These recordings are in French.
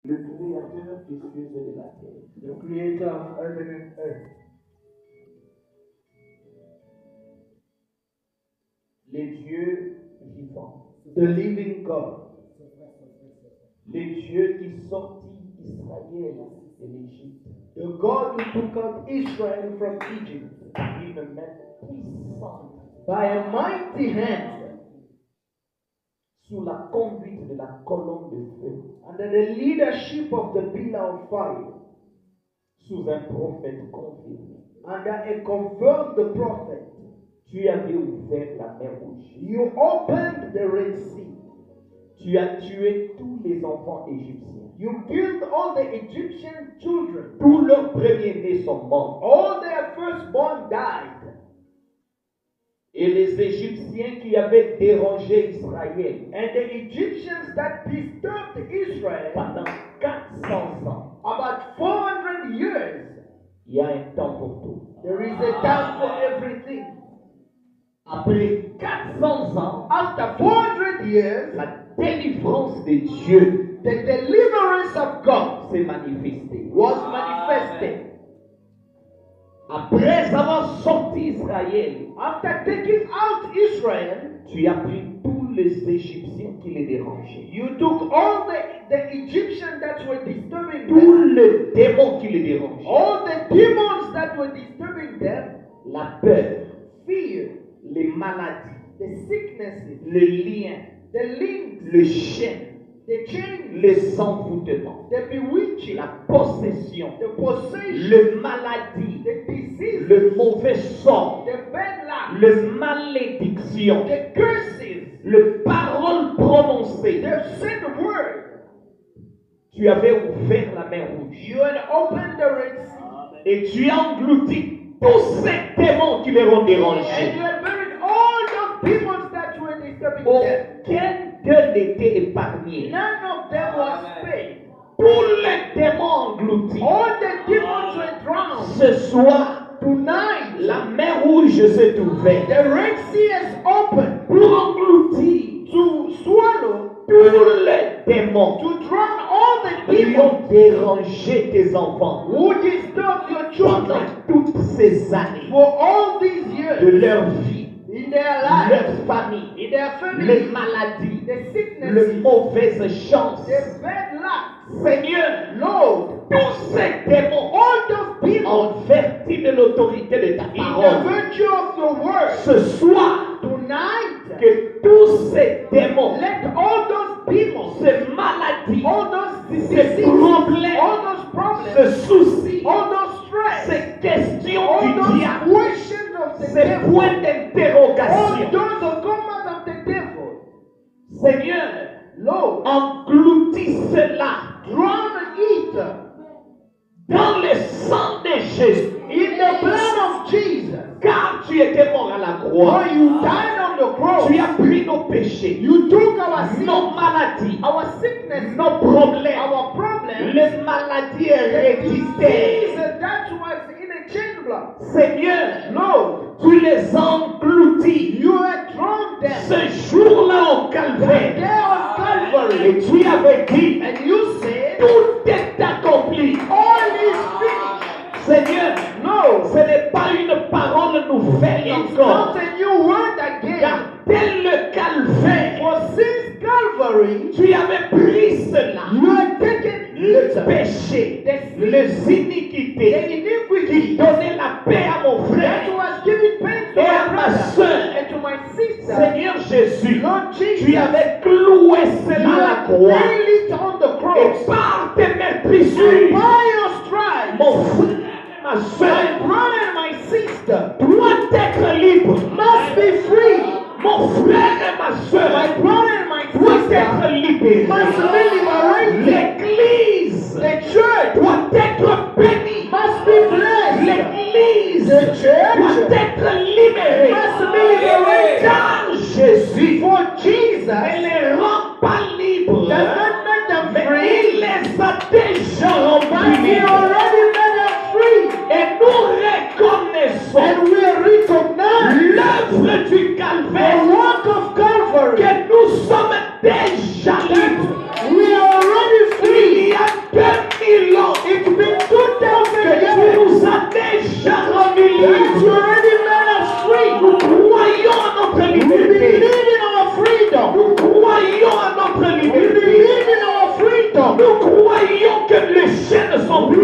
le créateur des cieux et de la terre. The creator of heaven and earth. Les dieux vivants. The living God. Les dieux qui sortit Israël de l'Égypte. The God who took out Israel from Egypt Par une main puissante. by a mighty hand, Sous la conduite de la colonne de feu. under the leadership of the pillar of fire, Sous un prophète confirmé. under a confirmed prophet, Tu avais ouvert la mer rouge. you opened the Red Sea. Tu as tué tous les enfants égyptiens. You killed all the Egyptian children. Tous leurs premiers-nés sont morts. All their firstborn died. Et les Égyptiens qui avaient dérangé Israël And the Egyptians that disturbed Israel pendant 400 ans. about 400 years. Il y a un temps pour tout. There is a time for everything. Après 400 ans, After 400 years, la délivrance de Dieu the deliverance of God s'est manifestée. was manifested. Après avoir sorti Israël, After taking out Israel, tu as pris tous les Égyptiens qui les dérangeaient. you took all the Egyptians that were disturbing Tous them, les démons qui les dérangeaient. all the demons that were disturbing them, La peur, fear, les maladies, the sicknesses, le lien, the links, le chêne, the chains, les envoûtements, the bewitching, la possession, the possession, le maladie, the disease, le mauvais sort, the bad luck, le malédiction, the curses, le parole prononcée. the said word. Tu avais ouvert la mer rouge You had opened the Red Sea, et tu as englouti tous ces démons qui les ont and dérangés. you had buried all those demons that were disturbing them. Aucun d'eux n'était épargné. None of them was spared. Tous les démons engloutis. All the demons were drowned. Ce soir, Tonight, la mer rouge s'est ouverte the Red Sea is open pour engloutir to swallow, tous les démons to drown all the qui demons ont dérangé tes enfants who disturbed your pendant children toutes ces années for all these de years leur vie, in their leur lives, famille, in their les family, maladies, the les sicknesses, mauvaises chances. the bad luck. Seigneur, Lord, tous ces démons all those demons, en vertu de l'autorité de ta in the parole, virtue of your word, ce soir, tonight, que tous ces démons, let all those demons, ces maladies, all those ces diseases, problèmes, all those ces problems, soucis, all those stress, ces questions all du those diable, questions of the ces devil, points all d'interrogation. those of commands of the devil, Seigneur, Lord, engloutis cela drown it dans le sang de Jésus. in the blood of Jesus. Car tu étais mort à la croix. For you died on the cross. Tu as pris nos péchés, You took our sin, nos maladies, our sickness, nos problèmes, our problems, les maladies the disease héréditaires. that was in a chain block. Seigneur, Lord, tu les engloutis you had thrown them ce jour-là au calvaire. there on Calvary. Et tu avais dit, And you said, tout est accompli. all is finished. Seigneur, non, ce n'est pas une parole nouvelle It's encore. not a new word again. Car dès le calvaire, For since Calvary, tu avais pris cela. you had taken Le it, péché, the les iniquités, the qui iniquity donnaient la paix à mon that frère was giving pain to et my à ma brother soeur. and to my sister. Seigneur Jésus, Lord Jesus, tu avais cloué you cela à la had croix. nailed it on the Et cross. par tes And meurtrissures, by your stripes, mon frère et ma my soeur brother and my sister doit être libre. must be free. Mon frère et ma My soeur brother and my doit être sister libéré. must be liberated. L'église The church doit être bénie. must be blessed. L'église The church doit être libérée. must be liberated. Car Jésus For ne Jesus les rend pas libres, does not make them mais free, il les a déjà but rendus He libres. already made them free. Et nous reconnaissons And we recognize l'œuvre du the calvaire, work of Calvary. que nous sommes déjà libres. We are already Il free. y a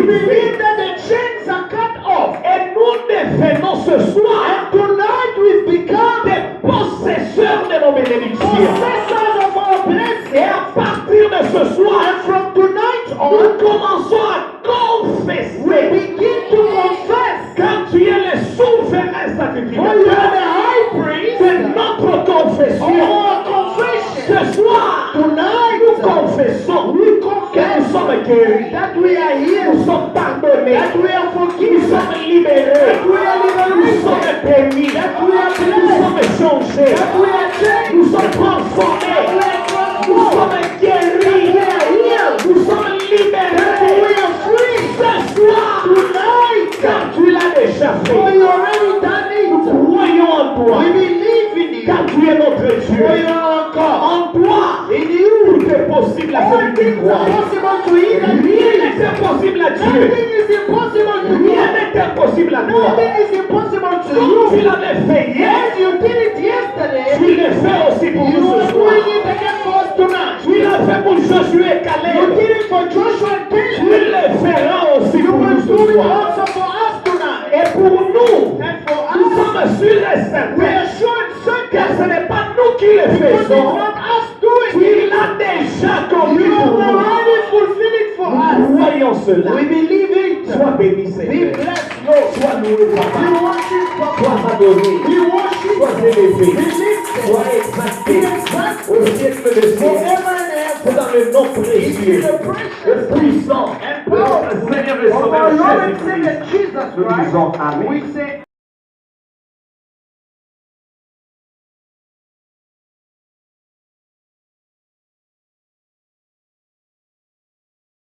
brisés. believe that the chains are cut off. Et nous devenons ce soir And tonight we've become des possesseurs de nos bénédictions. possessors of our Et blessings. à partir de ce soir, And from tonight nous on, commençons à we confesser. begin to confess. Quand tu es le souverain For you sacrificateur are the high priest de notre of confession, our confession. ce soir, Tonight nous confessons we que nous confess sommes guéris, that we are nous healed, sommes pardonnés, that we are nous forgiven, sommes libérés, that we are nous liberated, sommes bénis, that we are nous blessed, sommes changés, that we are changed, nous sommes transformés, that we are nous transformed, sommes that guéris, we are healed, nous sommes that we libérés. are free. Ce soir, Tonight, car tu l'as déjà for fait, you already done nous it. croyons en toi, We believe in car you. tu es notre For Dieu. you are our God. En toi, In you, tout est possible à all celui qui things croit. are possible to him that Rien believes. n'est impossible à Dieu. Nothing is impossible to Rien you. n'est impossible à toi. Nothing is impossible to Comme tu you. l'avais fait hier, Yes, you did it yesterday. tu le fais aussi pour You nous are ce soir. doing it again for us tonight. Tu l'as fait pour Josué et You Caleb. did it for Joshua and Tu Caleb. le feras aussi You pour will nous do ce it soir. also for us tonight. Et pour nous, And for nous us, sommes sûrs et we certains are sure and que ce certain n'est pas nous qui le because it's faisons. not us doing Tu it. l'as déjà accompli You pour have nous. already fulfilled it for us. Nous croyons cela. We believe it. Sois béni, Be Seigneur. blessed, Lord. Sois loué, We Papa. worship God. Sois adoré. We worship Sois God. élevé. We lift Sois it. exalté. Be exalted. Au siècle des siècles. Forever and C'est ever. dans le nom It's précieux, the le precious puissant, and de notre powerful Seigneur et of our Sauveur Lord and Jésus-Christ. Savior Jesus Nous Christ. disons Amen. We say